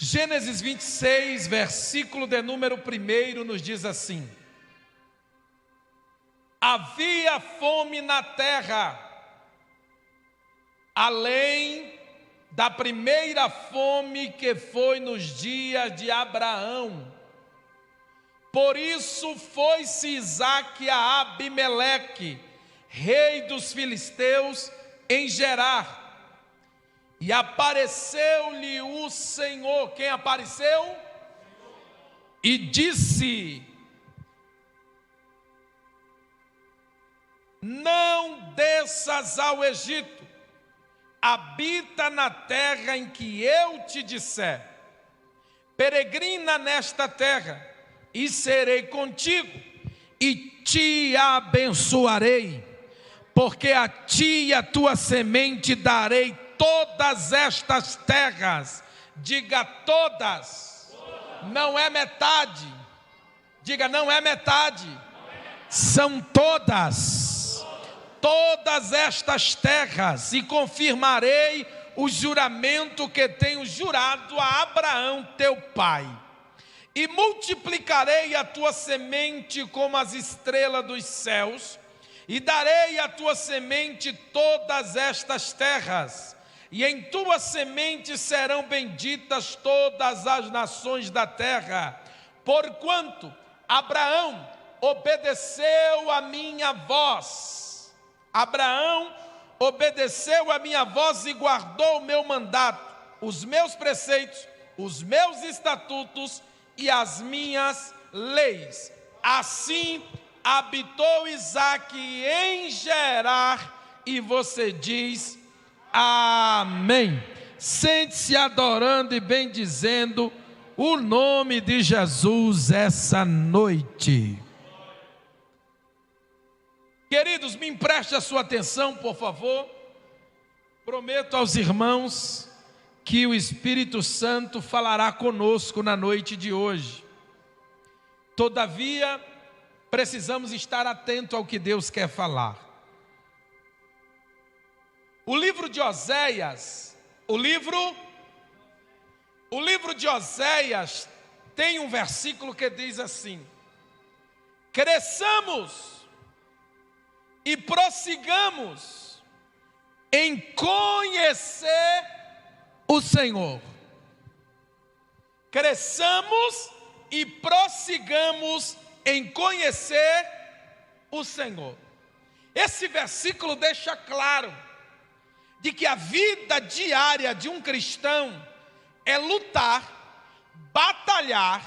Gênesis 26, versículo de número 1, nos diz assim: havia fome na terra, além da primeira fome que foi nos dias de Abraão. Por isso foi-se Isaque a Abimeleque, rei dos filisteus, em Gerar. E apareceu-lhe o Senhor. Quem apareceu? E disse: não desças ao Egito, habita na terra em que eu te disser. Peregrina nesta terra, e serei contigo, e te abençoarei, porque a ti e a tua semente darei todas estas terras. Diga todas, não é metade. Diga, não é metade, são todas. Todas estas terras, e confirmarei o juramento que tenho jurado a Abraão teu pai, e multiplicarei a tua semente como as estrelas dos céus, e darei à tua semente todas estas terras, e em tua semente serão benditas todas as nações da terra, porquanto Abraão obedeceu a minha voz. Abraão obedeceu a minha voz e guardou o meu mandato, os meus preceitos, os meus estatutos e as minhas leis. Assim habitou Isaque em Gerar, e você diz amém. Sente-se adorando e bendizendo o nome de Jesus essa noite. Queridos, me empreste a sua atenção, por favor. Prometo aos irmãos que o Espírito Santo falará conosco na noite de hoje. Todavia, precisamos estar atentos ao que Deus quer falar. O livro de Oséias, o livro de Oséias tem um versículo que diz assim: cresçamos e prossigamos em conhecer o Senhor. Cresçamos e prossigamos em conhecer o Senhor. Esse versículo deixa claro de que a vida diária de um cristão é lutar, batalhar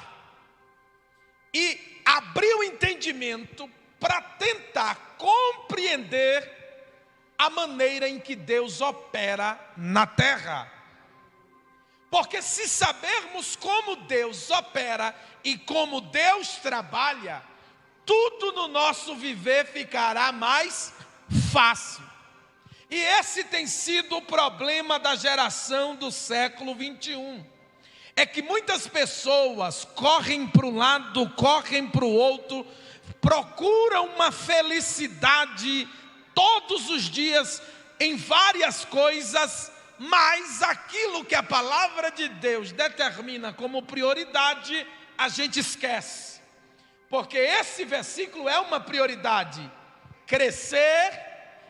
e abrir o entendimento para tentar compreender a maneira em que Deus opera na terra. Porque se sabermos como Deus opera e como Deus trabalha, tudo no nosso viver ficará mais fácil. E esse tem sido o problema da geração do século 21. É que muitas pessoas correm para um lado, correm para o outro, procuram uma felicidade todos os dias em várias coisas, mas aquilo que a palavra de Deus determina como prioridade, a gente esquece. Porque esse versículo é uma prioridade: crescer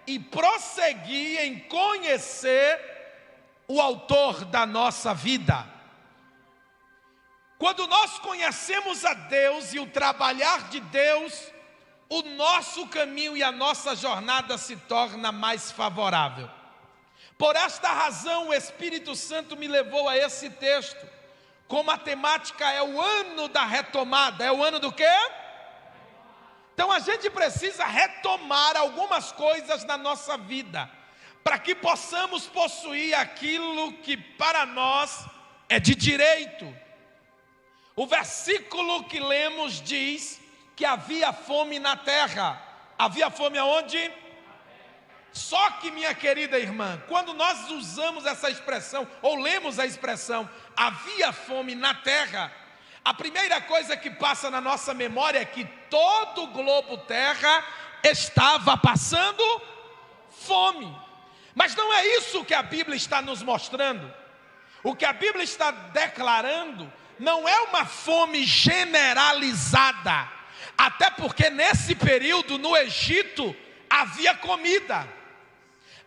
e prosseguir em conhecer o autor da nossa vida. Quando nós conhecemos a Deus e o trabalhar de Deus, o nosso caminho e a nossa jornada se torna mais favorável. Por esta razão, o Espírito Santo me levou a esse texto. Como a temática é o ano da retomada. É o ano do quê? Então a gente precisa retomar algumas coisas na nossa vida, para que possamos possuir aquilo que para nós é de direito. O versículo que lemos diz que havia fome na terra. Havia fome aonde? Só que, minha querida irmã, quando nós usamos essa expressão, ou lemos a expressão, havia fome na terra, a primeira coisa que passa na nossa memória é que todo o globo terra estava passando fome. Mas não é isso que a Bíblia está nos mostrando. O que a Bíblia está declarando não é uma fome generalizada, até porque nesse período no Egito havia comida,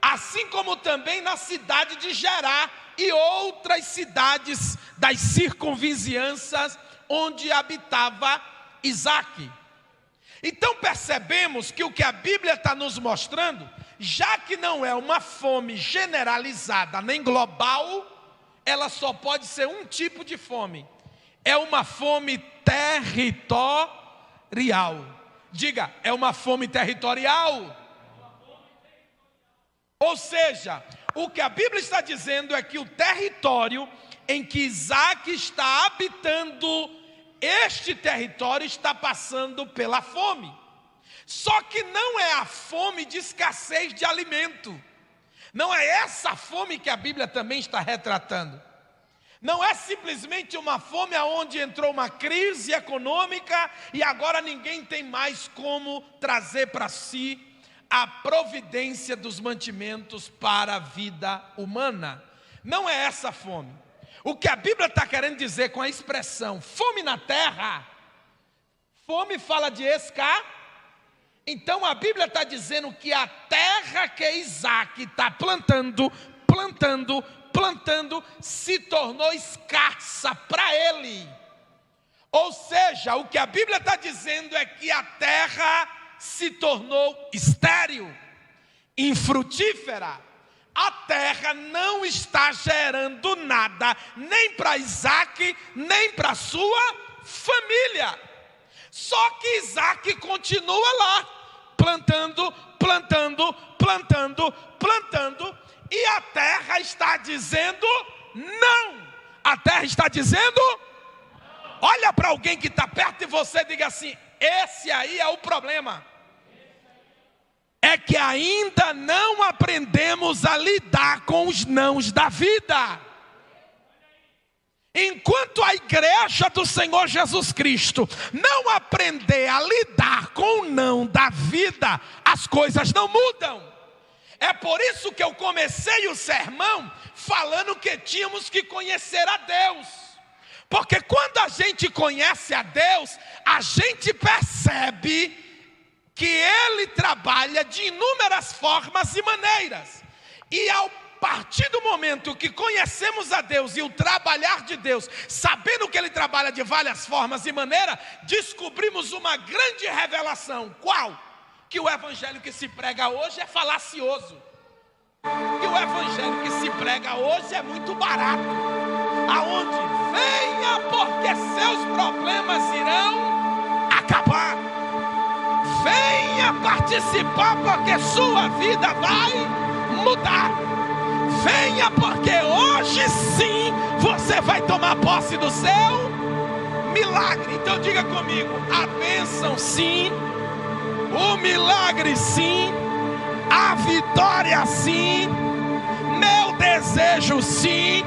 assim como também na cidade de Gerá e outras cidades das circunvizinhanças onde habitava Isaque. Então percebemos que o que a Bíblia está nos mostrando, já que não é uma fome generalizada nem global, ela só pode ser um tipo de fome. É uma fome territorial. Diga, é uma fome territorial. Ou seja, o que a Bíblia está dizendo é que o território em que Isaque está habitando, este território está passando pela fome. Só que não é a fome de escassez de alimento. Não é essa fome que a Bíblia também está retratando. Não é simplesmente uma fome onde entrou uma crise econômica e agora ninguém tem mais como trazer para si a providência dos mantimentos para a vida humana. Não é essa fome. O que a Bíblia está querendo dizer com a expressão fome na terra, fome fala de então a Bíblia está dizendo que a terra que Isaque está plantando, se tornou escassa para ele. Ou seja, o que a Bíblia está dizendo é que a terra se tornou estéril, infrutífera. A terra não está gerando nada, nem para Isaque, nem para sua família. Só que Isaque continua lá, plantando, e a terra está dizendo não. A terra está dizendo, olha para alguém que está perto de você e diga assim: esse aí é o problema. É que ainda não aprendemos a lidar com os nãos da vida. Enquanto a igreja do Senhor Jesus Cristo não aprender a lidar com o não da vida, as coisas não mudam. É por isso que eu comecei o sermão falando que tínhamos que conhecer a Deus. Porque quando a gente conhece a Deus, a gente percebe que Ele trabalha de inúmeras formas e maneiras. E ao partir do momento que conhecemos a Deus e o trabalhar de Deus, sabendo que Ele trabalha de várias formas e maneiras, descobrimos uma grande revelação. Qual? Que o evangelho que se prega hoje é falacioso. Que o evangelho que se prega hoje é muito barato. Aonde? Venha, porque seus problemas irão acabar. Venha participar, porque sua vida vai mudar. Venha, porque hoje sim você vai tomar posse do seu milagre. Então diga comigo: a bênção sim, o milagre sim, a vitória sim, meu desejo sim,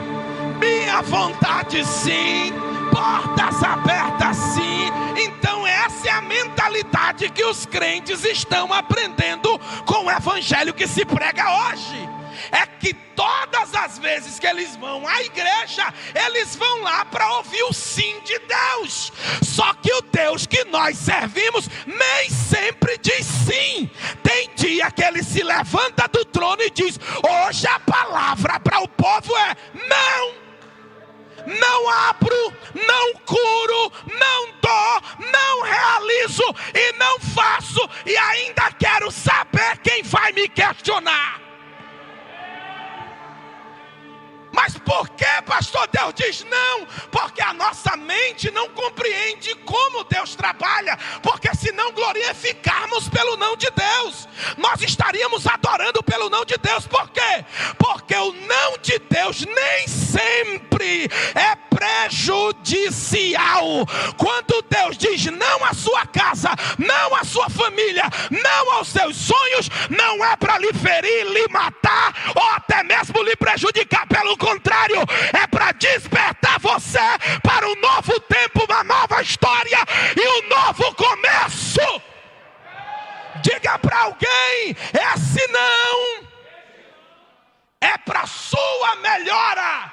minha vontade sim, portas abertas sim. Então essa é a mentalidade que os crentes estão aprendendo com o evangelho que se prega hoje. É que todas as vezes que eles vão à igreja, eles vão lá para ouvir o sim de Deus. Só que o Deus que nós servimos nem sempre diz sim. Tem dia que ele se levanta do trono e diz: hoje a palavra para o povo é não. Não abro, não curo, não dou, não realizo e não faço, e ainda quero saber quem vai me questionar. Mas por que, pastor, Deus diz não? Porque a nossa mente não compreende como Deus trabalha. Porque se não glorificarmos pelo não de Deus, nós estaríamos adorando pelo não de Deus. Por quê? Porque o não de Deus nem sempre é prejudicial. Quando Deus diz não à sua casa, não à sua família, não aos seus sonhos, não é para lhe ferir, lhe matar ou até mesmo lhe prejudicar. Pelo contrário, é para despertar você para um novo tempo, uma nova história e um novo começo. Diga para alguém: esse não é para sua melhora.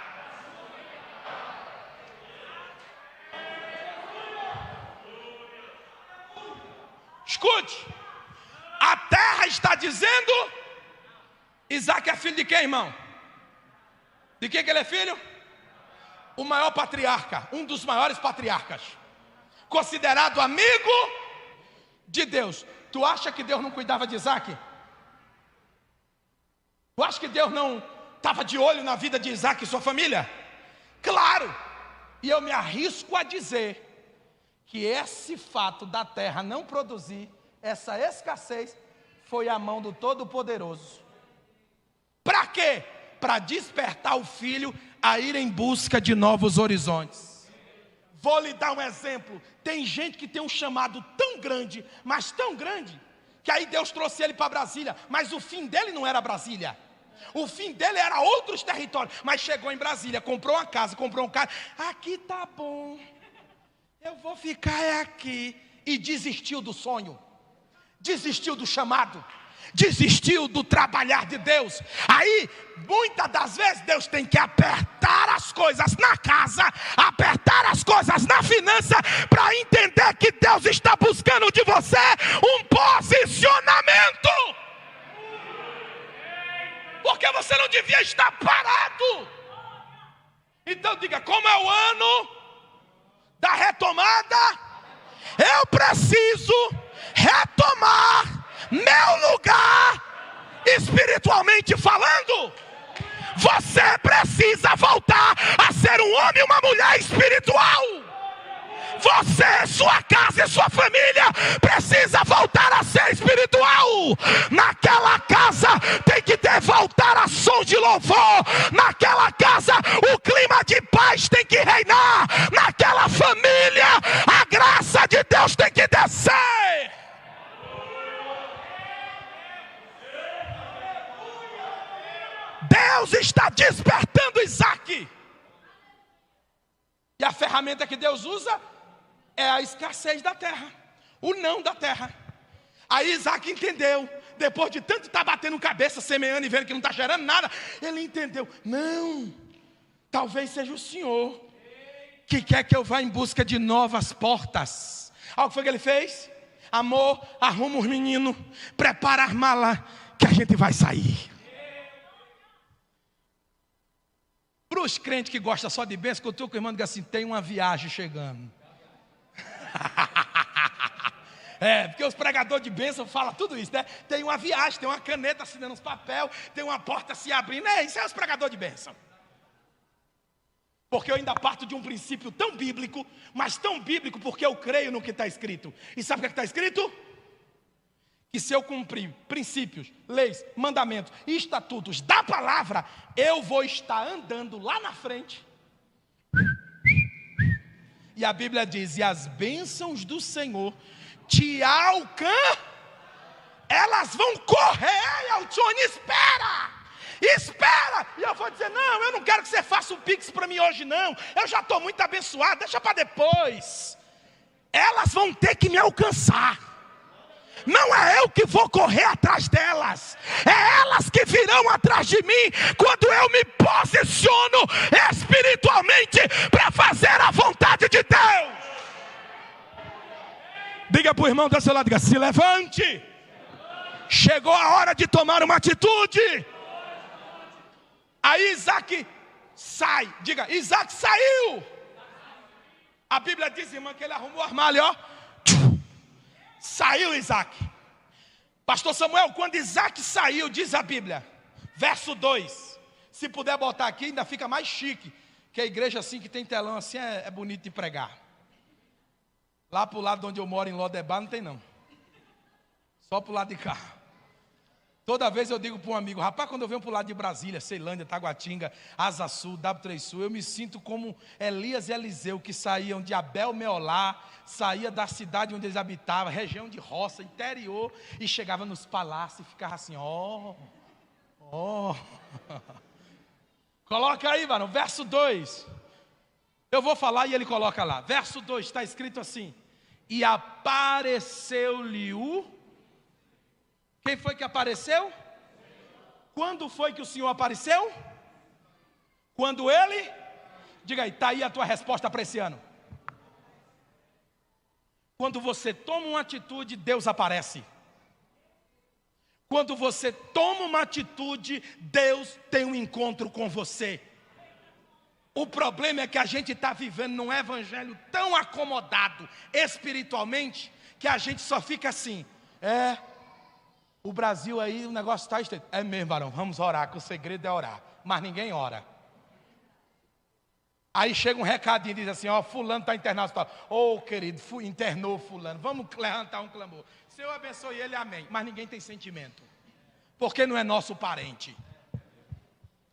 Isaac é filho de quem, irmão? De quem que ele é filho? O maior patriarca, um dos maiores patriarcas, considerado amigo de Deus. Tu acha que Deus não cuidava de Isaac? Tu acha que Deus não estava de olho na vida de Isaac e sua família? Claro! E eu me arrisco a dizer que esse fato da terra não produzir, essa escassez, foi a mão do Todo-Poderoso. Para quê? Para despertar o filho a ir em busca de novos horizontes. Vou lhe dar um exemplo. Tem gente que tem um chamado tão grande, mas tão grande, que aí Deus trouxe ele para Brasília, mas o fim dele não era Brasília. O fim dele era outros territórios, mas chegou em Brasília, comprou uma casa, comprou um carro. Aqui tá bom, eu vou ficar aqui. E desistiu do sonho, desistiu do chamado, desistiu do trabalhar de Deus. Aí, muitas das vezes, Deus tem que apertar as coisas na casa, apertar as coisas na finança, para entender que Deus está buscando de você um posicionamento. Porque você não devia estar parado. Então diga, como é o ano da retomada, eu preciso retomar meu lugar espiritualmente falando. Você precisa voltar a ser um homem e uma mulher espiritual. Você, sua casa e sua família precisa voltar a ser espiritual. Naquela casa tem que ter voltar a som de louvor. Naquela casa o clima de paz tem que reinar. Naquela família a graça de Deus tem que descer. Deus está despertando Isaac. E a ferramenta que Deus usa é a escassez da terra, o não da terra. Aí Isaac entendeu, depois de tanto estar batendo cabeça, semeando e vendo que não está gerando nada, ele entendeu, não, talvez seja o Senhor que quer que eu vá em busca de novas portas. Olha o que foi que ele fez? Amor, arruma os meninos, prepara as malas, que a gente vai sair. Para os crentes que gostam só de bênção, que eu estou com o irmão, diga assim, tem uma viagem chegando. Porque os pregadores de bênção falam tudo isso, né? Tem uma viagem, tem uma caneta assinando os papel, tem uma porta se abrindo. Isso é os pregadores de bênção. Porque eu ainda parto de um princípio tão bíblico, mas tão bíblico porque eu creio no que está escrito. E sabe o que está escrito? Que se eu cumprir princípios, leis, mandamentos e estatutos da palavra, eu vou estar andando lá na frente. E a Bíblia diz, e as bênçãos do Senhor te alcançam, elas vão correr ao Johnny, espera, e eu vou dizer, não, eu não quero que você faça um pix para mim hoje não, eu já estou muito abençoado, deixa para depois. Elas vão ter que me alcançar. Não é eu que vou correr atrás delas, é elas que virão atrás de mim quando eu me posiciono espiritualmente para fazer a vontade de Deus. Diga para o irmão do seu lado, diga, se levante. Chegou a hora de tomar uma atitude. Aí Isaac sai, diga, Isaac saiu. A Bíblia diz, irmã, que ele arrumou o armário, ó. Saiu Isaac. Pastor Samuel, quando Isaac saiu, diz a Bíblia, verso 2, se puder botar aqui, ainda fica mais chique, que a igreja assim, que tem telão assim, é bonito de pregar. Lá para o lado onde eu moro, em Lodebar, não tem não, só para o lado de cá. Toda vez eu digo para um amigo, rapaz, quando eu venho para o lado de Brasília, Ceilândia, Taguatinga, Asa Sul, W3 Sul, eu me sinto como Elias e Eliseu, que saíam de Abel Meolá, saía da cidade onde eles habitavam, região de roça, interior, e chegava nos palácios e ficava assim, ó. Coloca aí, mano, verso 2. Eu vou falar e ele coloca lá. Verso 2, está escrito assim, e apareceu-lhe o... Quem foi que apareceu? Quando foi que o Senhor apareceu? Quando Ele... Diga aí, está aí a tua resposta para esse ano. Quando você toma uma atitude, Deus aparece. Quando você toma uma atitude, Deus tem um encontro com você. O problema é que a gente está vivendo num evangelho tão acomodado espiritualmente, que a gente só fica assim, o Brasil aí, o negócio está estreito. É mesmo, varão, vamos orar, que o segredo é orar. Mas ninguém ora. Aí chega um recadinho e diz assim, fulano está internado. Querido, internou fulano, vamos levantar um clamor. Senhor abençoe ele, amém. Mas ninguém tem sentimento, porque não é nosso parente.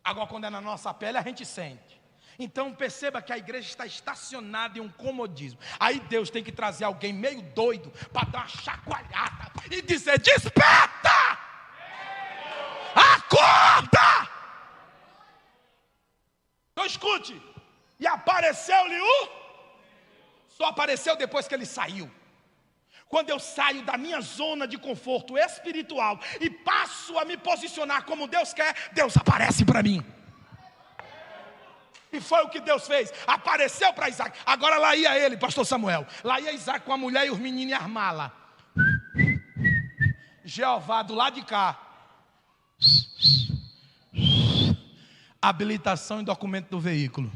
Agora quando é na nossa pele a gente sente. Então perceba que a igreja está estacionada em um comodismo. Aí Deus tem que trazer alguém meio doido para dar uma chacoalhada e dizer, desperta! Acorda! Então escute. E apareceu-lhe só apareceu depois que ele saiu. Quando eu saio da minha zona de conforto espiritual e passo a me posicionar como Deus quer, Deus aparece para mim. E foi o que Deus fez, apareceu para Isaac. Agora lá ia ele, pastor Samuel. Lá ia Isaac com a mulher e os meninos e as malas. Jeová do lado de cá. Habilitação e documento do veículo.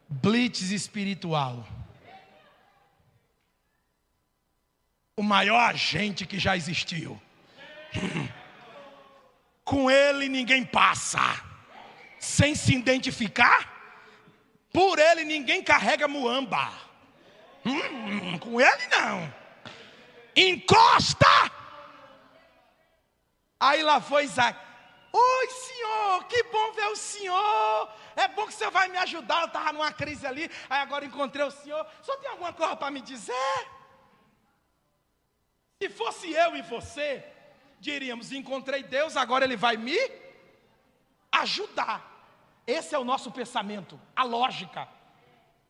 Blitz espiritual. O maior agente que já existiu. Com ele ninguém passa. Sem se identificar. Por ele ninguém carrega muamba. Com ele não. Encosta. Aí lá foi Isaac. Oi, senhor, que bom ver o senhor. É bom que você vai me ajudar. Eu estava numa crise ali. Aí agora encontrei o senhor. Só tem alguma coisa para me dizer? Se fosse eu e você, diríamos, encontrei Deus, agora Ele vai me ajudar. Esse é o nosso pensamento, a lógica.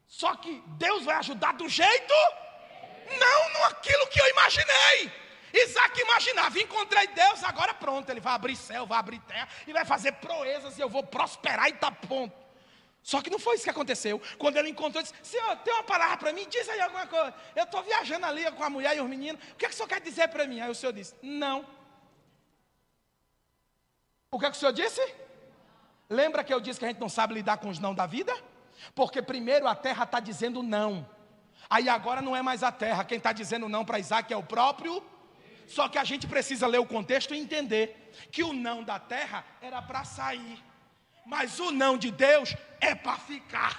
Só que Deus vai ajudar do jeito? Não naquilo que eu imaginei. Isaac imaginava, encontrei Deus, agora pronto, Ele vai abrir céu, vai abrir terra, e vai fazer proezas, e eu vou prosperar e está pronto. Só que não foi isso que aconteceu. Quando ele encontrou, ele disse, senhor, tem uma palavra para mim? Diz aí alguma coisa. Eu estou viajando ali com a mulher e os meninos, o que é que o senhor quer dizer para mim? Aí o senhor disse, não. O que é que o senhor disse? Lembra que eu disse que a gente não sabe lidar com os não da vida? Porque primeiro a terra está dizendo não. Aí agora não é mais a terra, quem está dizendo não para Isaac é o próprio. Só que a gente precisa ler o contexto e entender que o não da terra era para sair. Mas o não de Deus é para ficar.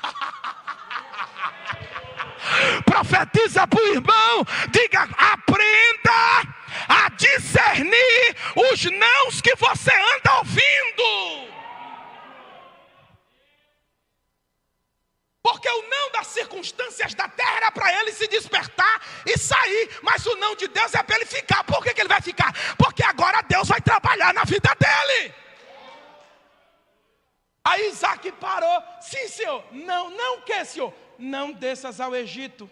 Profetiza para o irmão, diga, aprenda a discernir os nãos que você anda ouvindo. Porque o não das circunstâncias da terra era para ele se despertar e sair. Mas o não de Deus é para ele ficar. Por que ele vai ficar? Porque agora Deus vai trabalhar na vida dele. Aí Isaac parou. Sim, senhor. Não o que, senhor? Não desças ao Egito.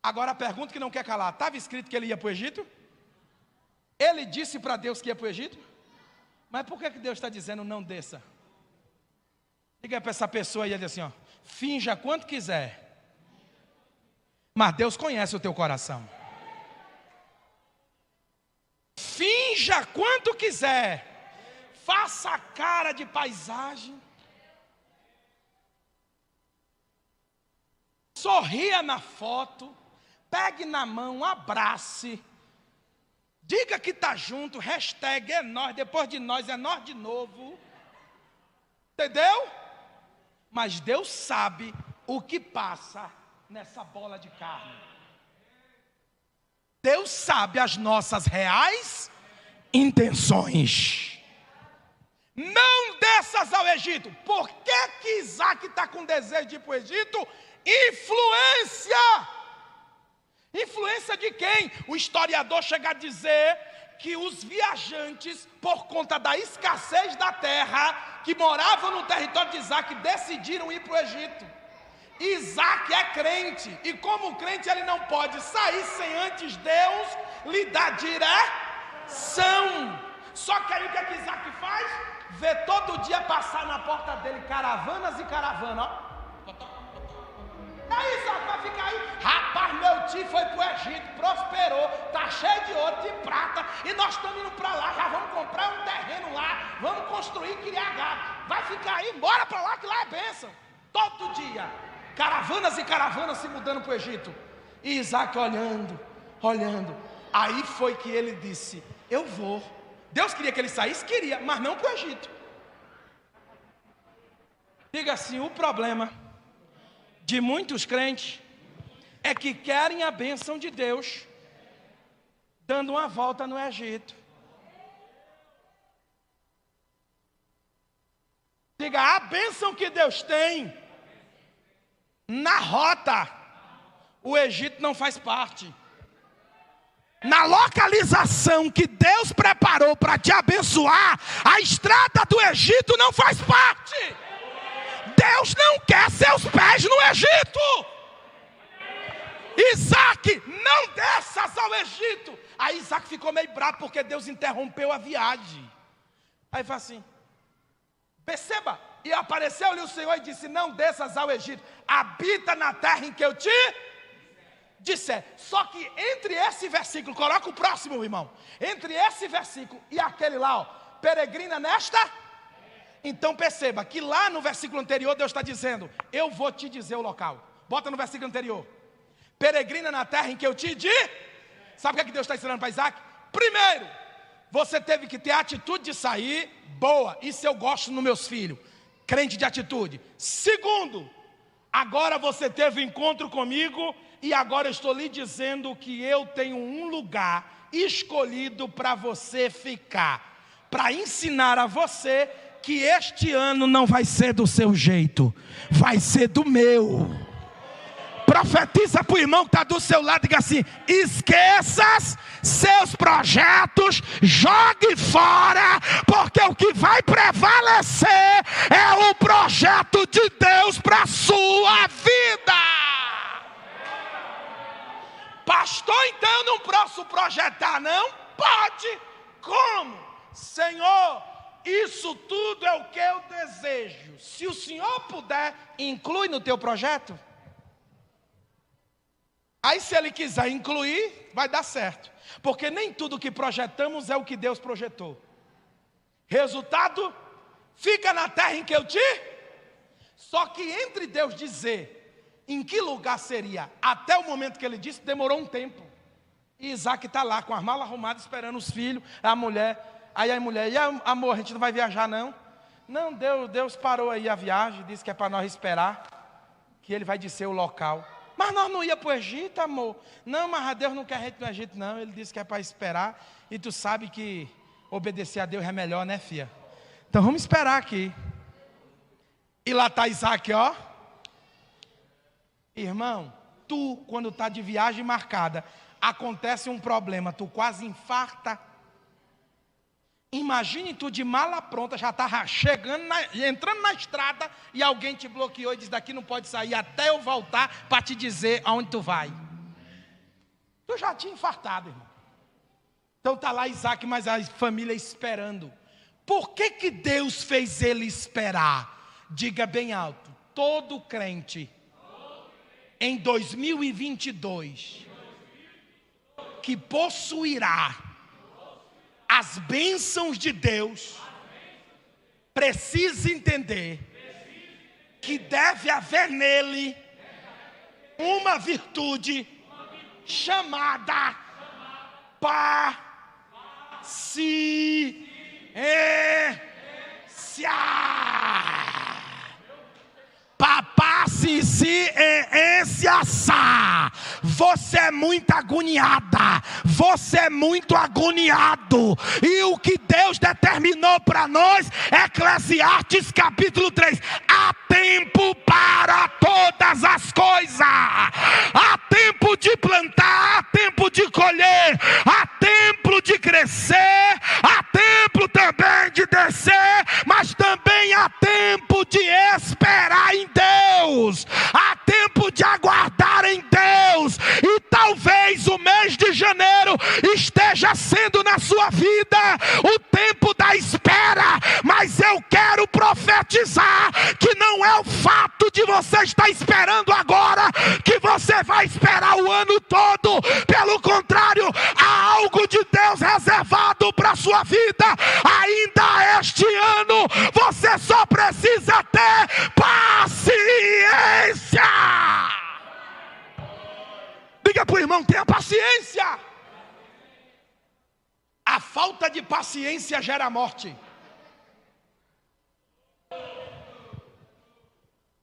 Agora a pergunta que não quer calar. Estava escrito que ele ia para o Egito? Ele disse para Deus que ia para o Egito? Mas por que Deus está dizendo não desça? Diga para essa pessoa aí, ele assim, finja quanto quiser. Mas Deus conhece o teu coração. Finja quanto quiser. Faça a cara de paisagem. Sorria na foto. Pegue na mão, abrace. Diga que está junto. Hashtag é nós. Depois de nós é nós de novo. Entendeu? Mas Deus sabe o que passa nessa bola de carne. Deus sabe as nossas reais intenções. Não desças ao Egito. Por que Isaac está com desejo de ir para o Egito? Influência. Influência de quem? O historiador chega a dizer que os viajantes, por conta da escassez da terra, que moravam no território de Isaac, decidiram ir para o Egito. Isaac é crente, e como crente ele não pode sair sem antes Deus lhe dar direção. Só que aí o que é que Isaac faz? Vê todo dia passar na porta dele caravanas e caravanas. Aí Isaac vai ficar aí. Rapaz, meu tio foi para o Egito, prosperou, está cheio de ouro, de prata, e nós estamos indo para lá, já vamos comprar um terreno lá, vamos construir, criar gado. Vai ficar aí, bora para lá que lá é bênção. Todo dia, caravanas e caravanas se mudando para o Egito. E Isaac olhando. Aí foi que ele disse, eu vou. Deus queria que ele saísse? Queria, mas não para o Egito. Diga assim, o problema de muitos crentes é que querem a bênção de Deus dando uma volta no Egito. Diga, a bênção que Deus tem na rota, o Egito não faz parte. Na localização que Deus preparou para te abençoar, a estrada do Egito não faz parte. Deus não quer seus pés no Egito. Isaac, não desças ao Egito. Aí Isaac ficou meio bravo porque Deus interrompeu a viagem. Aí fala assim, perceba, e apareceu-lhe o Senhor e disse, não desças ao Egito, habita na terra em que eu te disser. Só que entre esse versículo, coloca o próximo, irmão, entre esse versículo e aquele lá, ó, peregrina nesta. Então perceba que lá no versículo anterior Deus está dizendo, eu vou te dizer o local. Bota no versículo anterior, peregrina na terra em que eu te di. Sabe o que Deus está ensinando para Isaac? Primeiro, você teve que ter a atitude de sair, boa, isso eu gosto nos meus filhos, crente de atitude. Segundo, agora você teve encontro comigo, e agora eu estou lhe dizendo que eu tenho um lugar escolhido para você ficar, para ensinar a você que este ano não vai ser do seu jeito, vai ser do meu. Profetiza para o irmão que está do seu lado e diga assim, esqueça seus projetos, jogue fora, porque o que vai prevalecer é o projeto de Deus para a sua vida. Pastor, então eu não posso projetar não? Pode. Como? Senhor, isso tudo é o que eu desejo. Se o Senhor puder, inclui no teu projeto. Aí se Ele quiser incluir, vai dar certo. Porque nem tudo que projetamos é o que Deus projetou. Resultado, fica na terra em que eu te. Só que entre Deus dizer em que lugar seria, até o momento que Ele disse, demorou um tempo. E Isaac está lá com as malas arrumadas, esperando os filhos, a mulher. Aí a mulher, e amor, a gente não vai viajar não? Não, Deus parou aí a viagem, disse que é para nós esperar, que Ele vai dizer o local. Mas nós não ia para o Egito, amor. Não, mas Deus não quer a gente no Egito, não. Ele disse que é para esperar. E tu sabe que obedecer a Deus é melhor, né, filha? Então vamos esperar aqui. E lá está Isaac, ó. Irmão, tu, quando está de viagem marcada, acontece um problema, tu quase infarta. Imagine tu de mala pronta, já está chegando, entrando na estrada, e alguém te bloqueou e diz, daqui não pode sair até eu voltar para te dizer aonde tu vai. Tu já tinha infartado, irmão. Então está lá Isaac, mas a família esperando. Por que Deus fez ele esperar? Diga bem alto, todo crente em 2022 que possuirá as bênçãos de Deus, precisa entender que deve haver nele uma virtude chamada paciência. Você é muito agoniada, você é muito agoniado, e o que Deus determinou para nós, Eclesiastes capítulo 3, há tempo para todas as coisas, há tempo de plantar, há tempo de colher, há tempo de crescer, há tempo também de descer, mas também há tempo de esperar em Deus, há tempo de aguardar em Deus. E talvez o mês de janeiro esteja sendo na sua vida o tempo da espera, mas eu quero profetizar que não é o fato de você estar esperando agora vai esperar o ano todo. Pelo contrário, há algo de Deus reservado para a sua vida. Ainda este ano, você só precisa ter paciência. Diga para o irmão, tenha paciência. A falta de paciência gera morte.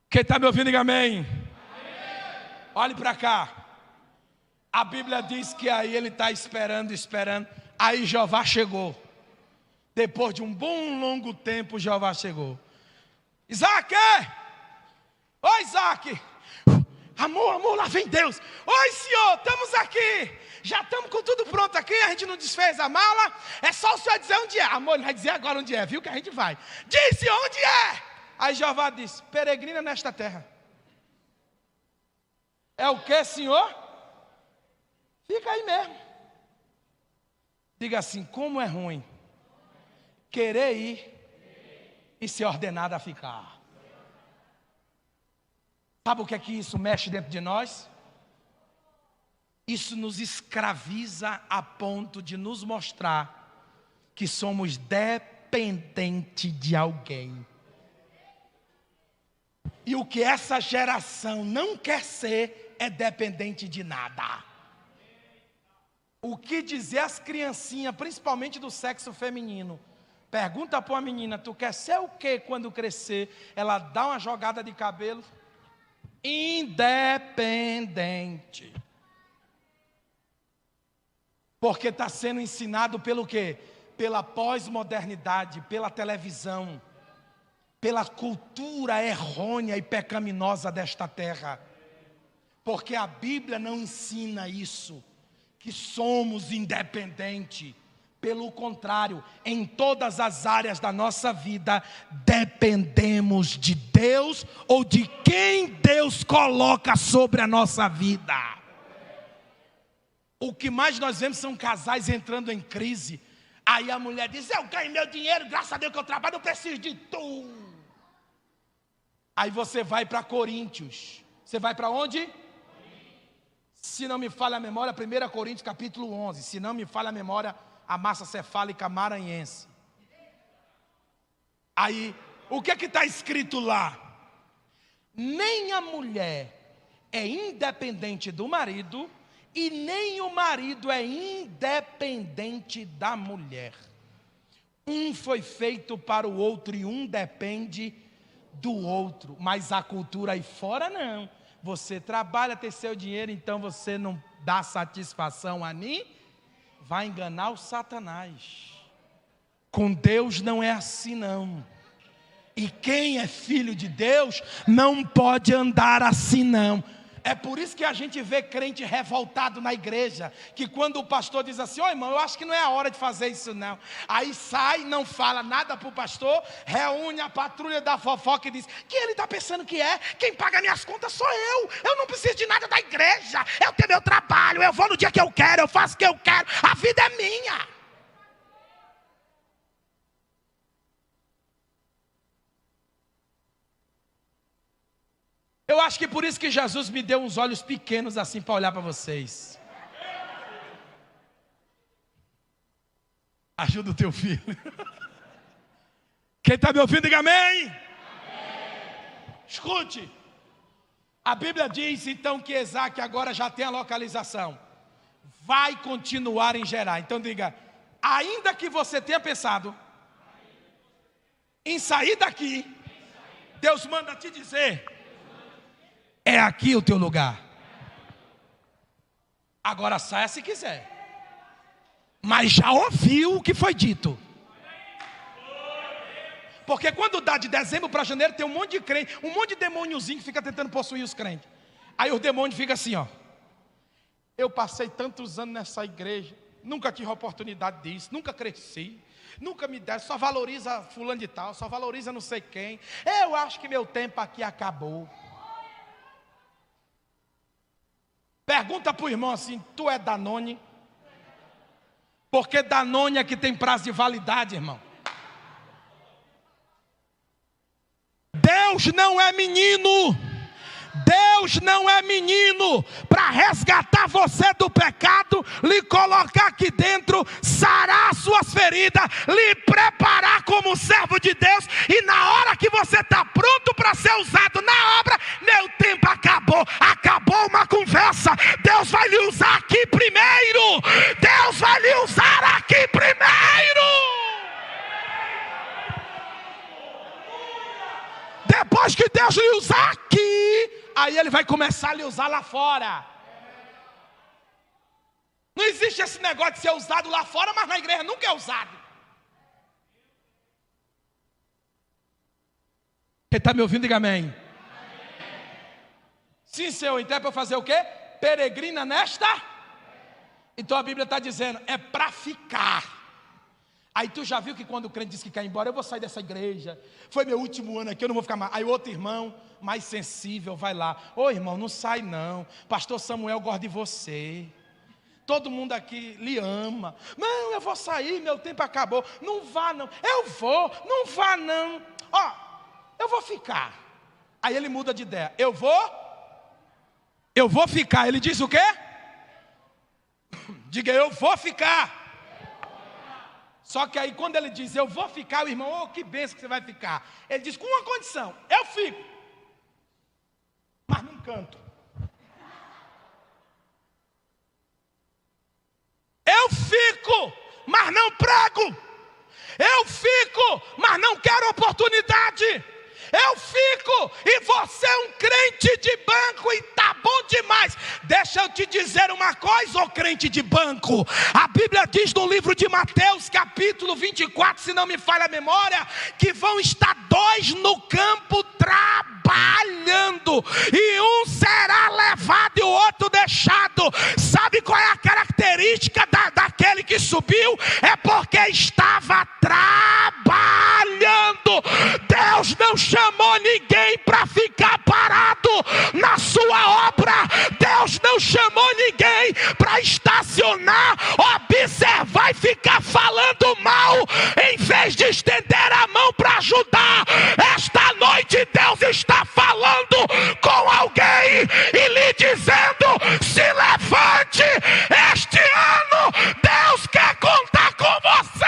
Quem está me ouvindo, diga amém. Olhe para cá. A Bíblia diz que aí ele está esperando. Aí Jeová chegou. Depois de um bom longo tempo, Jeová chegou. Isaac! Oi, Isaac! Amor, lá vem Deus. Oi, senhor, estamos aqui. Já estamos com tudo pronto aqui, a gente não desfez a mala. É só o senhor dizer onde é. Amor, ele vai dizer agora onde é, viu que a gente vai. Disse onde é. Aí Jeová disse, peregrina nesta terra. É o que, senhor? Fica aí mesmo. Diga assim, como é ruim querer ir e ser ordenado a ficar. Sabe o que é que isso mexe dentro de nós? Isso nos escraviza a ponto de nos mostrar que somos dependentes de alguém. E o que essa geração não quer ser é dependente de nada. O que dizer às criancinhas, principalmente do sexo feminino? Pergunta para uma menina, tu quer ser o que quando crescer? Ela dá uma jogada de cabelo. Independente. Porque está sendo ensinado pelo quê? Pela pós-modernidade, pela televisão, pela cultura errônea e pecaminosa desta terra. Porque a Bíblia não ensina isso, que somos independentes. Pelo contrário, em todas as áreas da nossa vida, dependemos de Deus ou de quem Deus coloca sobre a nossa vida. O que mais nós vemos são casais entrando em crise. Aí a mulher diz, eu ganho meu dinheiro, graças a Deus que eu trabalho, não preciso de tu. Aí você vai para Coríntios. Você vai para onde? Se não me falha a memória, 1 Coríntios capítulo 11. Se não me falha a memória, a massa cefálica maranhense. Aí, o que está escrito lá? Nem a mulher é independente do marido, e nem o marido é independente da mulher. Um foi feito para o outro e um depende do outro. Mas a cultura aí fora não. Você trabalha, tem seu dinheiro, então você não dá satisfação a mim. Vai enganar o Satanás. Com Deus não é assim não. E quem é filho de Deus não pode andar assim não. É por isso que a gente vê crente revoltado na igreja, que quando o pastor diz assim, ô irmão, eu acho que não é a hora de fazer isso não. Aí sai, não fala nada para o pastor, reúne a patrulha da fofoca e diz, quem ele está pensando que é? Quem paga minhas contas sou eu não preciso de nada da igreja, eu tenho meu trabalho, eu vou no dia que eu quero, eu faço o que eu quero, a vida é minha. Eu acho que por isso que Jesus me deu uns olhos pequenos assim para olhar para vocês. Ajuda o teu filho. Quem está me ouvindo, diga amém. Amém. Escute. A Bíblia diz então que Isaac agora já tem a localização. Vai continuar em Gerar. Então diga, ainda que você tenha pensado em sair daqui, Deus manda te dizer, é aqui o teu lugar. Agora saia se quiser. Mas já ouviu o que foi dito. Porque quando dá de dezembro para janeiro, tem um monte de crente, um monte de demôniozinho que fica tentando possuir os crentes. Aí os demônios ficam assim, ó. Eu passei tantos anos nessa igreja, nunca tive oportunidade disso, nunca cresci, nunca me deram, só valoriza fulano de tal, só valoriza não sei quem. Eu acho que meu tempo aqui acabou. Pergunta para o irmão assim, tu é Danone? Porque Danone é que tem prazo de validade, irmão. Deus não é menino. Deus não é menino para resgatar você do pecado, lhe colocar aqui dentro, sarar suas feridas, lhe preparar como servo de Deus, e na hora que você está pronto para ser usado na obra, meu tempo acabou, acabou uma conversa, Deus vai lhe usar aqui primeiro, Deus vai lhe usar aqui primeiro. Depois que Deus lhe usar aqui, aí Ele vai começar a lhe usar lá fora. Não existe esse negócio de ser usado lá fora, mas na igreja nunca é usado. Quem está me ouvindo, diga amém. Sim, Senhor, então é para fazer o quê? Peregrina nesta. Então a Bíblia está dizendo, é para ficar. Aí tu já viu que quando o crente diz que quer ir embora, eu vou sair dessa igreja, foi meu último ano aqui, eu não vou ficar mais. Aí outro irmão, mais sensível, vai lá, ô irmão, não sai não, pastor Samuel gosta de você, todo mundo aqui lhe ama. Não, eu vou sair, meu tempo acabou. Não vá não, eu vou, não vá não, ó, eu vou ficar. Aí ele muda de ideia, eu vou ficar. Ele diz o quê? Diga, eu vou ficar. Só que aí quando ele diz, eu vou ficar, o irmão, oh, que bênção que você vai ficar. Ele diz, com uma condição, eu fico, mas não canto. Eu fico, mas não prego. Eu fico, mas não quero oportunidade. Eu fico, e você é um crente de banco e tá bom demais. Deixa eu te dizer uma coisa, ô crente de banco. A Bíblia diz no livro de Mateus, capítulo 24, se não me falha a memória, que vão estar 2 no campo trabalhando, e um será levado e o outro deixado. Sabe qual é a característica daquele que subiu? É porque estava trabalhando. Deus não chamou ninguém para ficar parado na sua obra. Deus não chamou ninguém para estacionar, observar e ficar falando mal, em vez de estender a mão para ajudar. Esta noite Deus está falando com alguém e lhe dizendo, se levante, este ano Deus quer contar com você.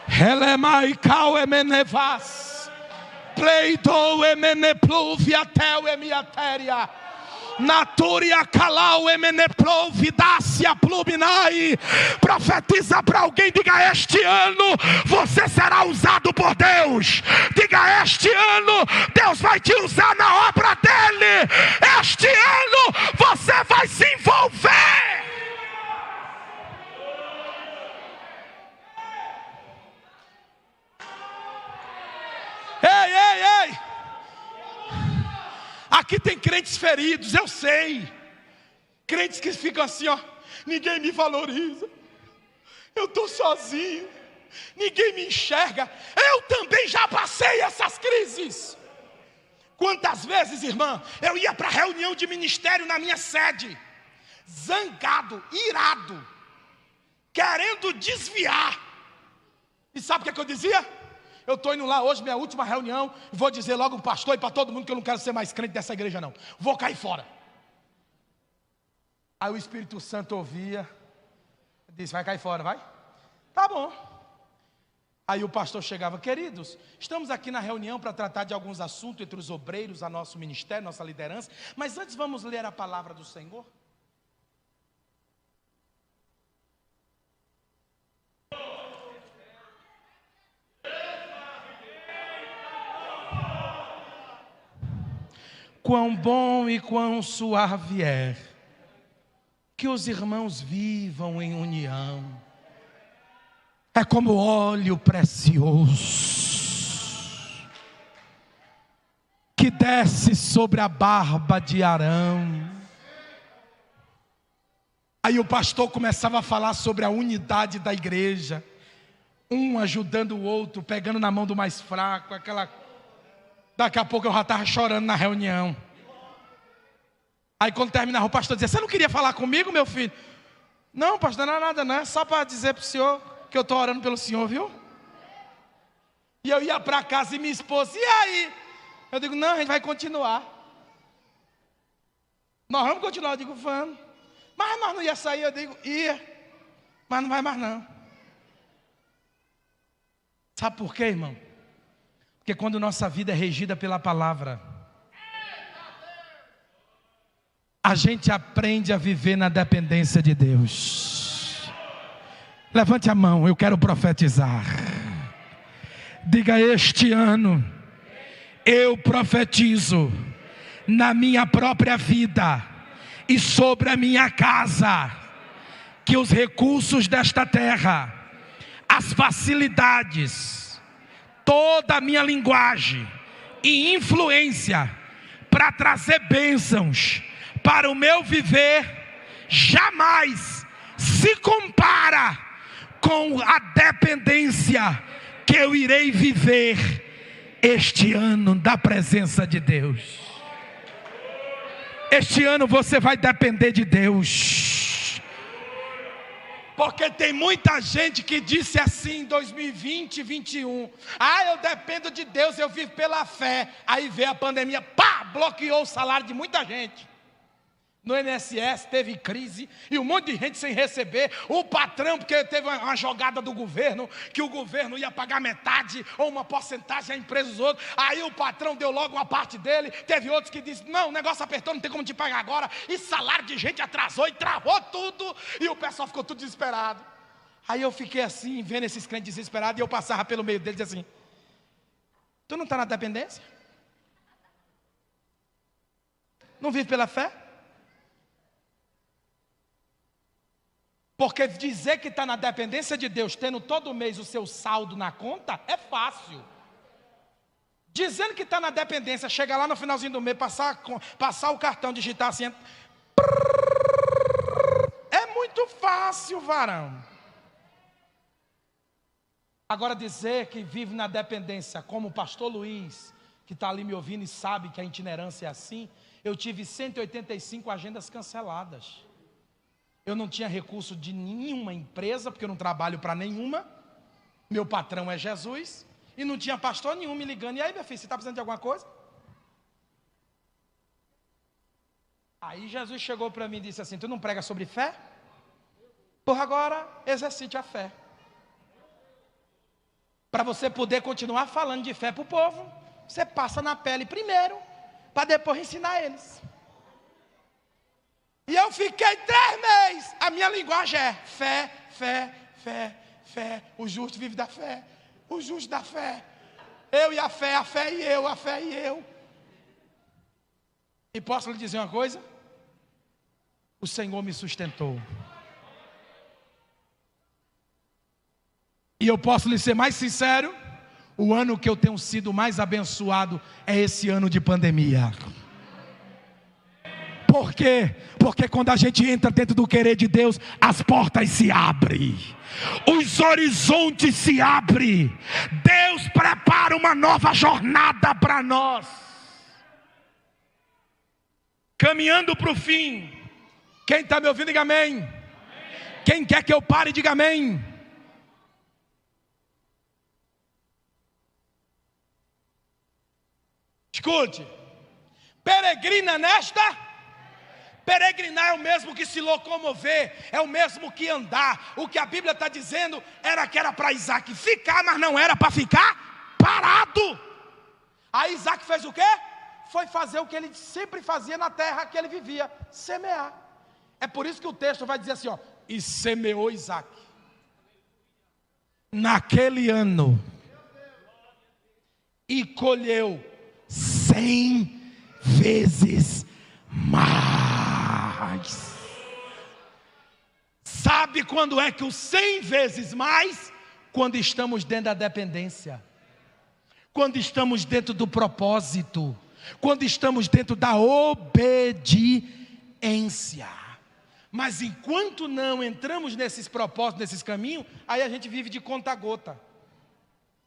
Elemai kau emenevas, pleitou emenepluviatel emiatéria, naturia kalau emenepluvidácia pluminai. Profetiza para alguém, diga, este ano você será usado por Deus. Diga, este ano Deus vai te usar na obra dele. Este ano você vai se envolver. Ei! Aqui tem crentes feridos, eu sei. Crentes que ficam assim, ó, ninguém me valoriza, eu estou sozinho, ninguém me enxerga. Eu também já passei essas crises. Quantas vezes, irmã, eu ia para reunião de ministério na minha sede, zangado, irado, querendo desviar. E sabe o que eu dizia? Eu estou indo lá hoje, minha última reunião, vou dizer logo para o pastor e para todo mundo que eu não quero ser mais crente dessa igreja não. Vou cair fora. Aí o Espírito Santo ouvia, disse, vai cair fora, vai? Tá bom. Aí o pastor chegava, queridos, estamos aqui na reunião para tratar de alguns assuntos entre os obreiros, a nosso ministério, nossa liderança, mas antes vamos ler a palavra do Senhor. Quão bom e quão suave é que os irmãos vivam em união. É como óleo precioso que desce sobre a barba de Arão. Aí o pastor começava a falar sobre a unidade da igreja, um ajudando o outro, pegando na mão do mais fraco, Daqui a pouco eu já estava chorando na reunião. Aí quando terminava, o pastor dizia, você não queria falar comigo, meu filho? Não, pastor, não é nada, não. É só para dizer para o senhor que eu estou orando pelo senhor, viu? E eu ia para casa e minha esposa, e aí? Eu digo, não, a gente vai continuar. Nós vamos continuar, eu digo, vamos. Mas nós não ia sair, eu digo, ia. Mas não vai mais não. Sabe por quê, irmão? Porque quando nossa vida é regida pela palavra, a gente aprende a viver na dependência de Deus. Levante a mão, eu quero profetizar. Diga, este ano eu profetizo na minha própria vida e sobre a minha casa, que os recursos desta terra, as facilidades, toda a minha linguagem e influência para trazer bênçãos para o meu viver, jamais se compara com a dependência que eu irei viver este ano da presença de Deus. Este ano você vai depender de Deus. Porque tem muita gente que disse assim em 2020 e 2021, eu dependo de Deus, eu vivo pela fé. Aí veio a pandemia, bloqueou o salário de muita gente. No INSS teve crise e um monte de gente sem receber. O patrão, porque teve uma jogada do governo, que o governo ia pagar metade ou uma porcentagem à empresa dos outros. Aí o patrão deu logo uma parte dele. Teve outros que disseram, não, o negócio apertou, não tem como te pagar agora. E salário de gente atrasou e travou tudo. E o pessoal ficou tudo desesperado. Aí eu fiquei assim, vendo esses crentes desesperados. E eu passava pelo meio deles e dizia assim, tu não está na dependência? Não vive pela fé? Porque dizer que está na dependência de Deus, tendo todo mês o seu saldo na conta, é fácil. Dizendo que está na dependência, chega lá no finalzinho do mês, passar o cartão, digitar assim, é muito fácil, varão. Agora dizer que vive na dependência, como o pastor Luiz, que está ali me ouvindo e sabe que a itinerância é assim, eu tive 185 agendas canceladas. Eu não tinha recurso de nenhuma empresa, porque eu não trabalho para nenhuma. Meu patrão é Jesus. E não tinha pastor nenhum me ligando. E aí, meu filho, você está precisando de alguma coisa? Aí Jesus chegou para mim e disse assim, tu não prega sobre fé? Por agora, exercite a fé. Para você poder continuar falando de fé para o povo, você passa na pele primeiro, para depois ensinar eles. E eu fiquei 3 meses. A minha linguagem é fé, fé, fé, fé. O justo vive da fé. O justo da fé. Eu e a fé e eu, a fé e eu. E posso lhe dizer uma coisa? O Senhor me sustentou. E eu posso lhe ser mais sincero, o ano que eu tenho sido mais abençoado é esse ano de pandemia. Por quê? Porque quando a gente entra dentro do querer de Deus, as portas se abrem, os horizontes se abrem, Deus prepara uma nova jornada para nós. Caminhando para o fim. Quem está me ouvindo, diga amém. Amém. Quem quer que eu pare, diga amém. Escute, peregrina nesta. Peregrinar é o mesmo que se locomover, é o mesmo que andar. O que a Bíblia está dizendo era que era para Isaac ficar, mas não era para ficar parado. Aí Isaac fez o quê? Foi fazer o que ele sempre fazia na terra que ele vivia, semear. É por isso que o texto vai dizer assim, e semeou Isaac. Naquele ano, e colheu 100 vezes mais. Sabe quando é que o 100 vezes mais? Quando estamos dentro da dependência, quando estamos dentro do propósito, quando estamos dentro da obediência. Mas enquanto não entramos nesses propósitos, nesses caminhos, aí a gente vive de conta-gota.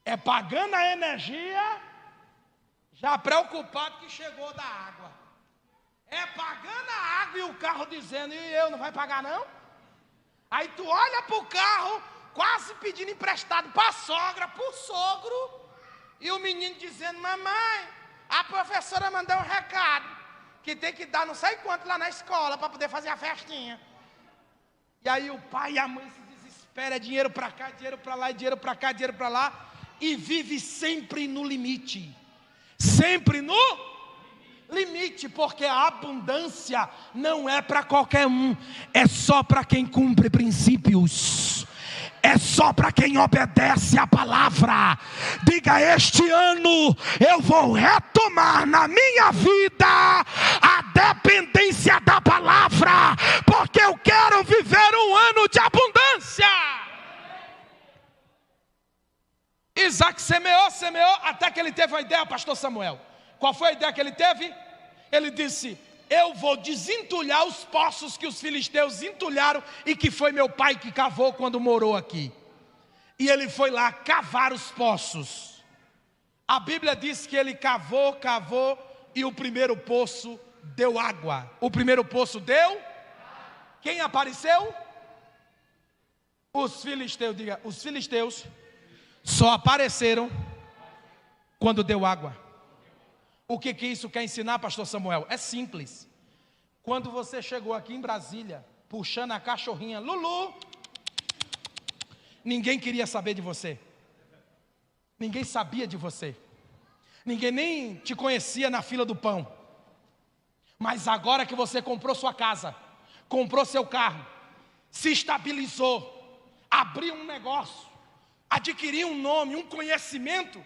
É pagando a energia, já preocupado que chegou da água. É pagando a água e o carro dizendo, e eu, não vai pagar não? Aí tu olha para o carro, quase pedindo emprestado para a sogra, para o sogro, E o menino dizendo: mamãe, a professora mandou um recado, que tem que dar não sei quanto lá na escola, para poder fazer a festinha. E aí o pai e a mãe se desesperam, é dinheiro para cá, dinheiro para lá, dinheiro para cá, dinheiro para lá. E vive sempre no limite. Sempre no limite, porque a abundância não é para qualquer um, é só para quem cumpre princípios, é só para quem obedece a palavra. Diga: este ano eu vou retomar na minha vida a dependência da palavra, porque eu quero viver um ano de abundância. Isaac semeou, até que ele teve uma ideia, pastor Samuel. Qual foi a ideia que ele teve? Ele disse: eu vou desentulhar os poços que os filisteus entulharam e que foi meu pai que cavou quando morou aqui. E ele foi lá cavar os poços. A Bíblia diz que ele cavou e o primeiro poço deu água. O primeiro poço deu? Quem apareceu? Os filisteus. Diga: os filisteus só apareceram quando deu água. O que isso quer ensinar, pastor Samuel? É simples. Quando você chegou aqui em Brasília, puxando a cachorrinha Lulu, ninguém queria saber de você. Ninguém sabia de você. Ninguém nem te conhecia na fila do pão. Mas agora que você comprou sua casa, comprou seu carro, se estabilizou, abriu um negócio, adquiriu um nome, um conhecimento,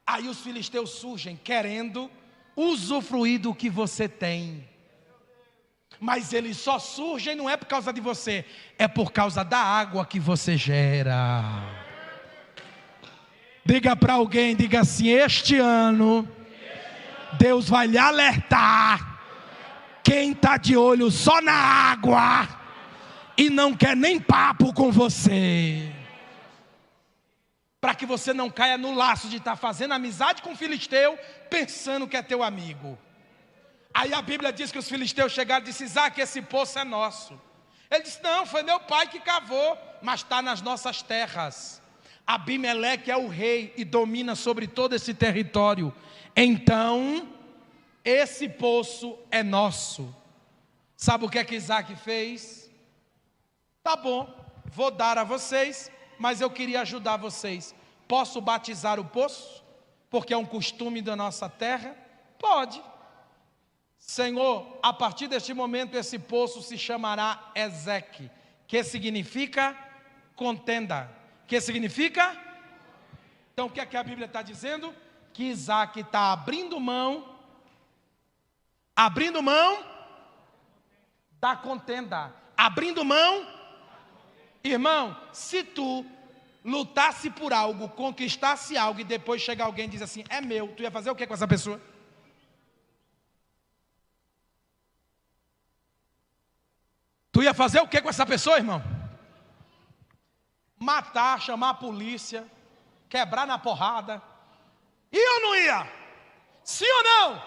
aí os filisteus surgem querendo usufruir do que você tem. Mas eles só surgem não é por causa de você, é por causa da água que você gera. Diga para alguém, diga assim: este ano Deus vai lhe alertar. Quem está de olho só na água e não quer nem papo com você, para que você não caia no laço de estar fazendo amizade com o filisteu, pensando que é teu amigo. Aí a Bíblia diz que os filisteus chegaram e disseram: Isaac, esse poço é nosso. Ele disse: não, foi meu pai que cavou, mas está nas nossas terras. Abimeleque é o rei e domina sobre todo esse território. Então, esse poço é nosso. Sabe o que é que Isaac fez? Tá bom, vou dar a vocês, mas eu queria ajudar vocês. Posso batizar o poço? Porque é um costume da nossa terra? Pode. Senhor, a partir deste momento esse poço se chamará Ezeque, que significa contenda. Que significa? Então o que é que a Bíblia está dizendo? Que Isaac está abrindo mão da contenda, abrindo mão. Irmão, se tu lutasse por algo, conquistasse algo e depois chega alguém e diz assim: é meu, tu ia fazer o que com essa pessoa? Tu ia fazer o que com essa pessoa, irmão? Matar, chamar a polícia, quebrar na porrada. Ia ou não ia? Sim ou não?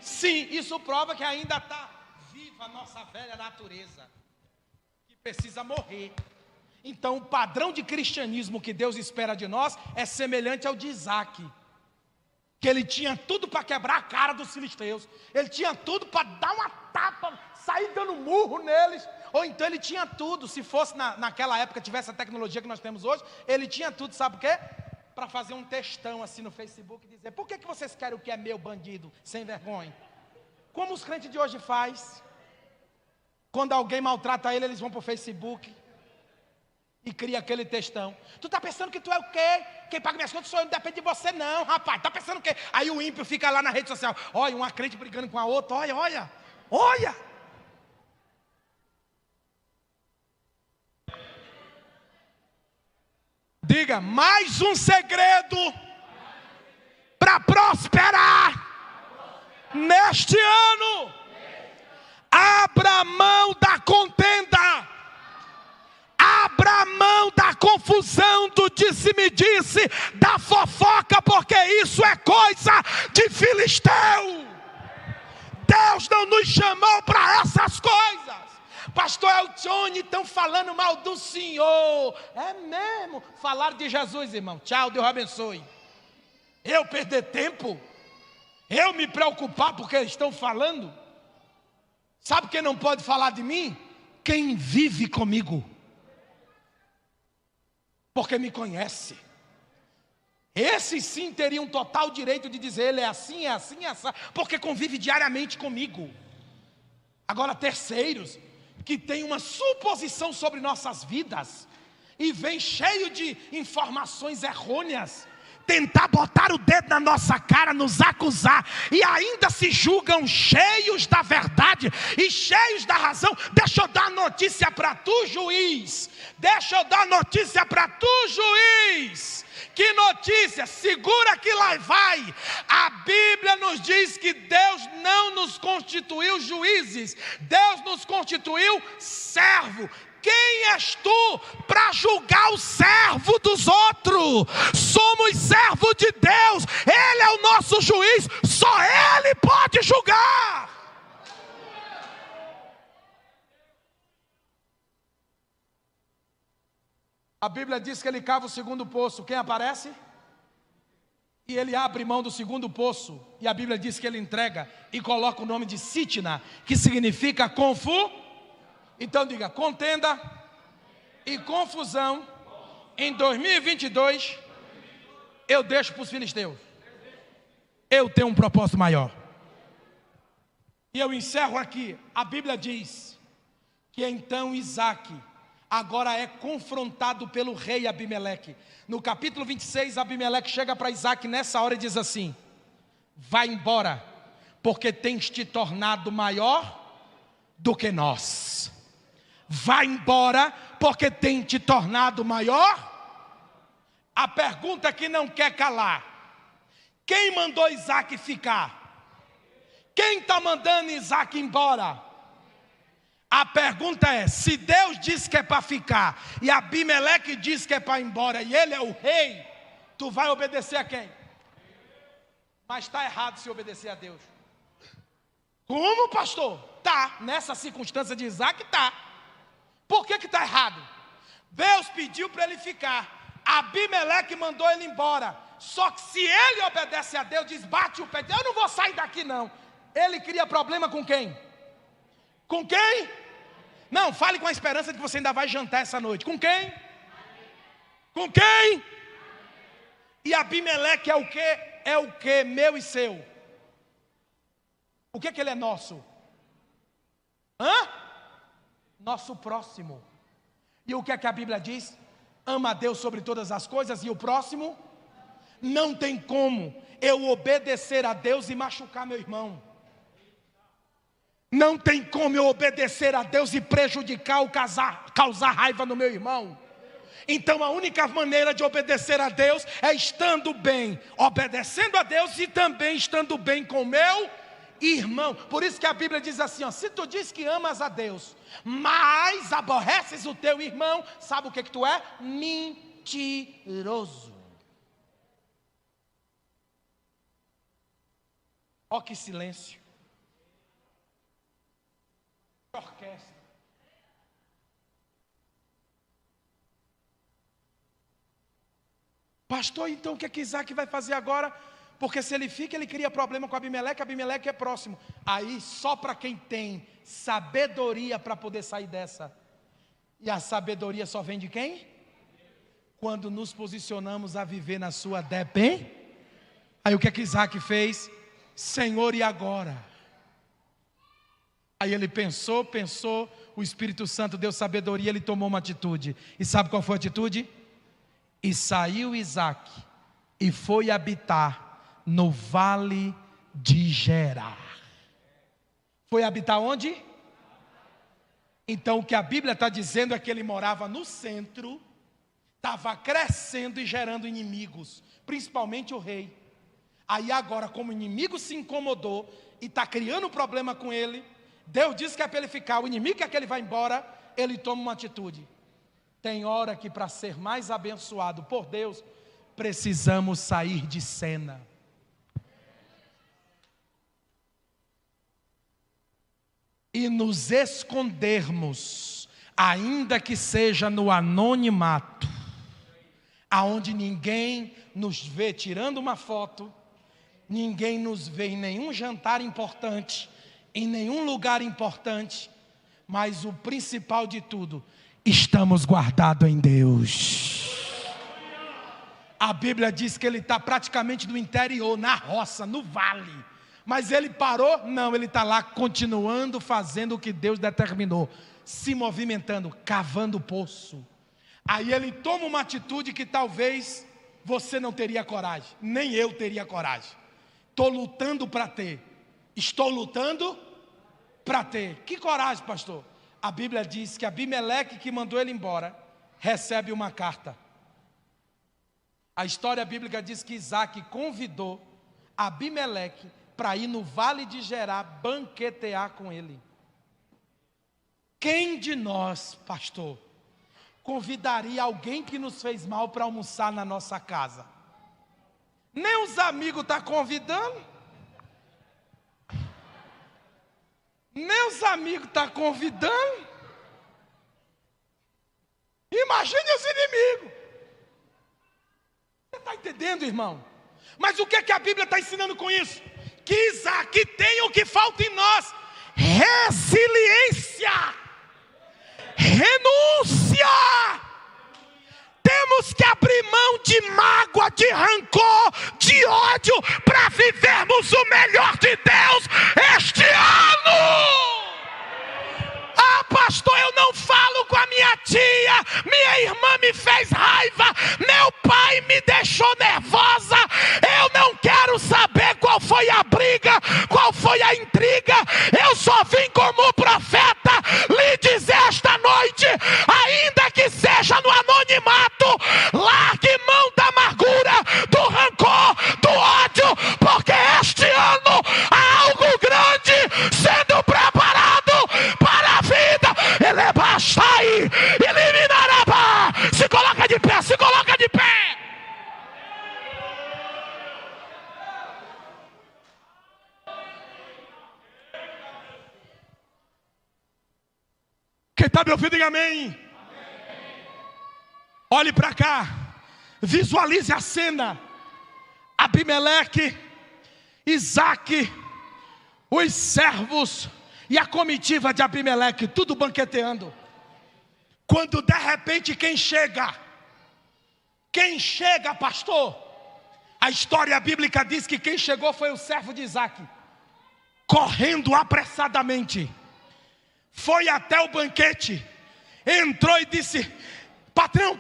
Sim, isso prova que ainda está viva a nossa velha natureza, que precisa morrer. Então o padrão de cristianismo que Deus espera de nós é semelhante ao de Isaac, que ele tinha tudo para quebrar a cara dos filisteus, ele tinha tudo para dar uma tapa, sair dando murro neles, ou então ele tinha tudo, se fosse naquela época, tivesse a tecnologia que nós temos hoje, ele tinha tudo, sabe o quê? Para fazer um textão assim no Facebook e dizer: por que vocês querem o que é meu, bandido, sem vergonha? Como os crentes de hoje faz. Quando alguém maltrata ele, eles vão para o Facebook e cria aquele textão. Tu está pensando que tu é o quê? Quem paga minhas contas sou eu, não depende de você não, rapaz. Está pensando o quê? Aí o ímpio fica lá na rede social: olha, uma crente brigando com a outra, olha. Diga: mais um segredo para prosperar neste ano. Abra mão da contenda. Abra mão da confusão, do disse-me-disse, da fofoca, porque isso é coisa de filisteu. Deus não nos chamou para essas coisas. Pastor Eltione, estão falando mal do Senhor. É mesmo? Falaram de Jesus, irmão. Tchau, Deus abençoe. Eu perder tempo? Eu me preocupar porque estão falando? Sabe quem não pode falar de mim? Quem vive comigo. Porque me conhece. Esse sim teria um total direito de dizer, ele é assim, é assim, é assim, porque convive diariamente comigo. Agora terceiros, que têm uma suposição sobre nossas vidas, e vem cheio de informações errôneas, tentar botar o dedo na nossa cara, nos acusar, e ainda se julgam cheios da verdade, e cheios da razão. Deixa eu dar notícia para tu, juiz. Deixa eu dar notícia para tu, juiz. Que notícia? Segura que lá vai. A Bíblia nos diz que Deus não nos constituiu juízes, Deus nos constituiu servo. Quem és tu para julgar o servo dos outros? Somos servo de Deus, Ele é o nosso juiz, só Ele pode julgar. A Bíblia diz que ele cava o segundo poço. Quem aparece? E ele abre mão do segundo poço. E a Bíblia diz que ele entrega e coloca o nome de Sitna, que significa Então diga, contenda e confusão em 2022 eu deixo para os filisteus. Eu tenho um propósito maior. E eu encerro aqui. A Bíblia diz que então Isaque agora é confrontado pelo rei Abimeleque. No capítulo 26, Abimeleque chega para Isaque nessa hora e diz assim: vai embora, porque tens te tornado maior do que nós. Vai embora, porque tem te tornado maior. A pergunta que não quer calar: quem mandou Isaque ficar? Quem está mandando Isaque embora? A pergunta é, se Deus diz que é para ficar, e Abimeleque diz que é para ir embora, e ele é o rei, tu vai obedecer a quem? Mas está errado se obedecer a Deus. Como, pastor? Tá, nessa circunstância de Isaque, tá. Por que está errado? Deus pediu para ele ficar, Abimeleque mandou ele embora. Só que se ele obedece a Deus, diz, bate o pé, eu não vou sair daqui não. Ele cria problema com quem? Com quem? Não, fale com a esperança de que você ainda vai jantar essa noite. Com quem? Com quem? E Abimeleque é o quê? É o quê? Meu e seu. O que que ele é nosso? Nosso próximo. E o que é que a Bíblia diz? Ama a Deus sobre todas as coisas e o próximo? Não tem como eu obedecer a Deus e machucar meu irmão. Não tem como eu obedecer a Deus e prejudicar ou causar raiva no meu irmão. Então a única maneira de obedecer a Deus é estando bem, obedecendo a Deus e também estando bem com o meu irmão. Por isso que a Bíblia diz assim, ó, se tu diz que amas a Deus, mas aborreces o teu irmão, sabe o que tu é? Mentiroso. Ó que silêncio. Orquestra. Pastor, então o que é que Isaque vai fazer agora? Porque se ele fica, ele cria problema com Abimeleque, Abimeleque é próximo. Aí só para quem tem sabedoria para poder sair dessa. E a sabedoria só vem de quem? Quando nos posicionamos a viver na sua dependência. Aí o que é que Isaque fez? Senhor, e agora? Aí ele pensou, o Espírito Santo deu sabedoria, ele tomou uma atitude. E sabe qual foi a atitude? E saiu Isaque e foi habitar no vale de Gerar. Foi habitar onde? Então o que a Bíblia está dizendo é que ele morava no centro, estava crescendo e gerando inimigos, principalmente o rei. Aí agora, como o inimigo se incomodou e está criando problema com ele, Deus disse que é para ele ficar, o inimigo quer que ele vá embora, ele toma uma atitude. Tem hora que para ser mais abençoado por Deus, precisamos sair de cena. E nos escondermos, ainda que seja no anonimato, aonde ninguém nos vê tirando uma foto, ninguém nos vê em nenhum jantar importante, em nenhum lugar importante, mas o principal de tudo, estamos guardados em Deus. A Bíblia diz que ele está praticamente no interior, na roça, no vale. Mas ele parou? Não, ele está lá continuando fazendo o que Deus determinou. Se movimentando, cavando o poço. Aí ele toma uma atitude que talvez você não teria coragem. Nem eu teria coragem. Estou lutando para ter. Estou lutando para ter. Que coragem, pastor? A Bíblia diz que Abimeleque, que mandou ele embora, recebe uma carta. A história bíblica diz que Isaac convidou Abimeleque para ir no vale de Gerar banquetear com ele. Quem de nós, pastor, convidaria alguém que nos fez mal para almoçar na nossa casa? Nem os amigos estão convidando. Nem os amigos estão convidando. Imagine os inimigos. Você está entendendo, irmão? Mas o que é que a Bíblia está ensinando com isso? Que Isaac tem o que falta em nós: resiliência, renúncia. Temos que abrir mão de mágoa, de rancor, de ódio, para vivermos o melhor de Deus este ano. Ah, pastor, eu não falo com a minha tia, minha irmã me fez raiva, meu pai me deixou nervosa. Eu não quero saber qual foi a briga, qual foi a intriga. Eu só vim como profeta lhe dizer esta noite, ainda que seja no anonimato, largue mão da amargura, do rancor, do ódio, porque este ano há algo grande sendo preparado para a vida. Ele basta aí, eliminará. Se coloca de pé, se coloca de pé. Quem está me ouvindo, diga amém. Olhe para cá, visualize a cena. Abimeleque, Isaac, os servos e a comitiva de Abimeleque, tudo banqueteando. Quando de repente quem chega? Quem chega, pastor? A história bíblica diz que quem chegou foi o servo de Isaac, correndo apressadamente, foi até o banquete, entrou e disse: patrão,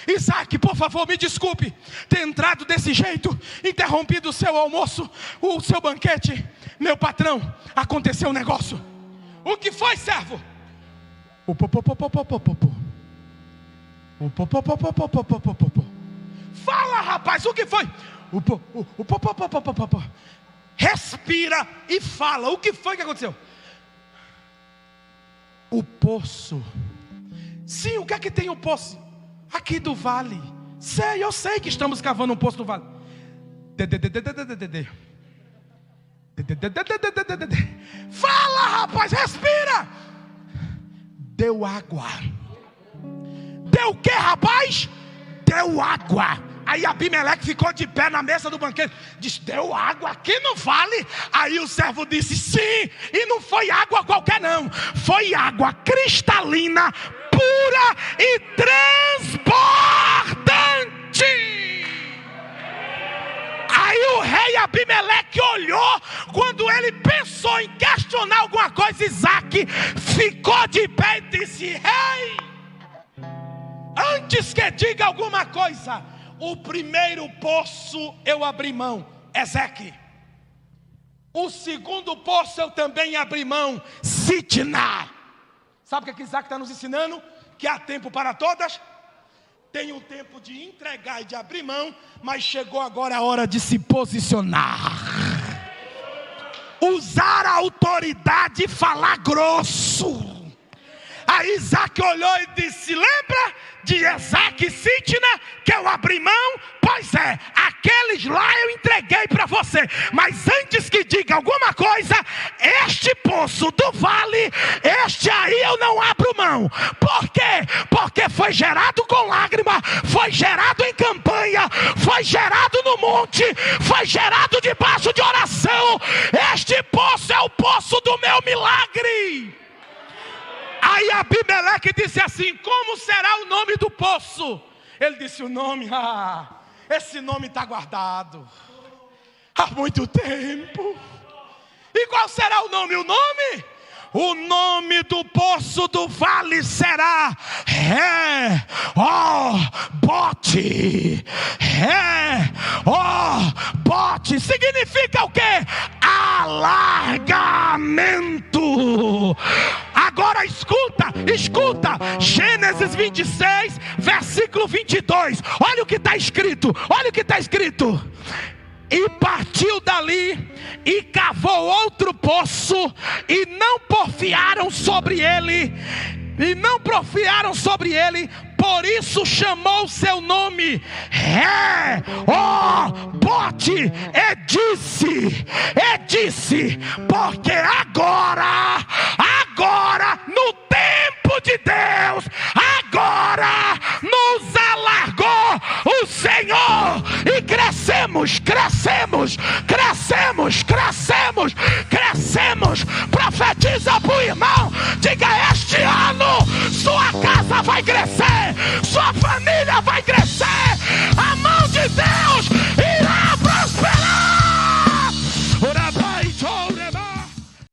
Isaac, por favor, me desculpe ter entrado desse jeito, interrompido o seu almoço, o seu banquete. Meu patrão, aconteceu um negócio. O que foi, servo? Fala, rapaz, o que foi? Respira e fala. O que foi que aconteceu? O poço. Sim, o que é que tem o poço? Aqui do vale. Eu sei que estamos cavando um poço do vale. Fala, rapaz, respira. Deu água. Deu o que, rapaz? Deu água. Aí Abimeleque ficou de pé na mesa do banquete, disse: deu água aqui no vale? Aí o servo disse: sim, e não foi água qualquer não, foi água cristalina, pura e transbordante. Aí o rei Abimeleque olhou. Quando ele pensou em questionar alguma coisa, Isaac ficou de pé e disse: rei, antes que diga alguma coisa, o primeiro poço eu abri mão, Ezeque. O segundo poço eu também abri mão, Sitná. Sabe o que Isaac está nos ensinando? Que há tempo para todas. Tem um tempo de entregar e de abrir mão, mas chegou agora a hora de se posicionar. Usar a autoridade e falar grosso. Aí Isaac olhou e disse: lembra de Ezeque e Sitná que eu abri mão? Pois é, aqueles lá eu entreguei para você. Mas antes que diga alguma coisa, este poço do vale, este aí eu não abro mão. Por quê? Porque foi gerado com lágrima, foi gerado em campanha, foi gerado no monte, foi gerado debaixo de oração. Este poço é o poço do meu milagre. Aí Abimeleque disse assim: como será o nome do poço? Ele disse: o nome, esse nome está guardado há muito tempo. E qual será o nome? O nome do poço do vale será Bote. Bote significa o quê? Alargamento. Agora escuta, Gênesis 26, versículo 22. Olha o que está escrito, E partiu dali e cavou outro poço, e não porfiaram sobre ele, por isso chamou seu nome Bote, e disse, porque agora, no tempo de Deus, agora nos alargou o Senhor, e crescemos. Profetiza para o irmão, diga: este ano sua casa vai crescer, sua família vai crescer.